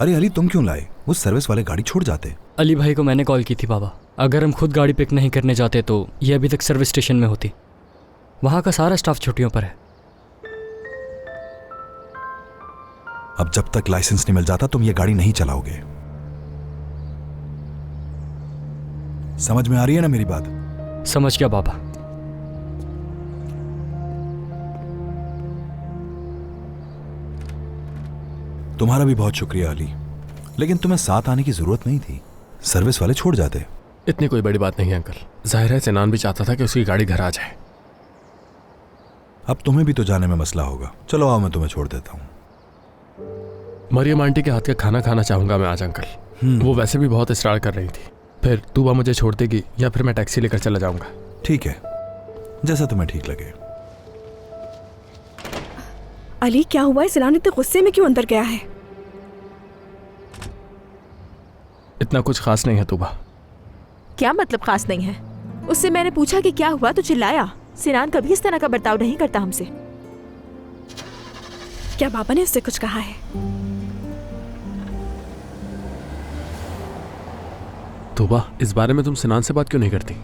अरे अली, तुम क्यों लाए? वो सर्विस वाले गाड़ी छोड़ जाते। अली भाई को मैंने कॉल की थी बाबा। अगर हम खुद गाड़ी पिक नहीं करने जाते तो ये अभी तक सर्विस स्टेशन में होती। वहाँ का सारा स्टाफ छुट्टियों पर है। अब जब तक लाइसेंस नहीं मिल जाता तुम ये गाड़ी नहीं चलाओगे। समझ में आ रही है ना मेरी बात? समझ गया बाबा। तुम्हारा भी बहुत शुक्रिया अली, लेकिन तुम्हें साथ आने की जरूरत नहीं थी। सर्विस वाले छोड़ जाते। इतनी कोई बड़ी बात नहीं अंकल। जाहिर है सिनान भी चाहता था कि उसकी गाड़ी घर आ जाए। अब तुम्हें भी तो जाने में मसला होगा। चलो आओ, मैं तुम्हें छोड़ देता हूँ। मरियम आंटी के हाथ का खाना खाना चाहूंगा मैं आज अंकल। वो वैसे भी बहुत इसरार कर रही थी। फिर तूबा मुझे छोड़ देगी या फिर मैं टैक्सी लेकर चला जाऊंगा? ठीक है, जैसा तुम्हें ठीक लगे। अली क्या हुआ है? सिनान इतने गुस्से में क्यों अंदर गया है? इतना कुछ खास नहीं है तूबा। क्या मतलब खास नहीं है? उससे मैंने पूछा कि क्या हुआ तो चिल्लाया। सिनान कभी इस तरह का बर्ताव नहीं करता हमसे। क्या बाबा ने उससे कुछ कहा है? तूबा, इस बारे में तुम सिनान से बात क्यों नहीं करती?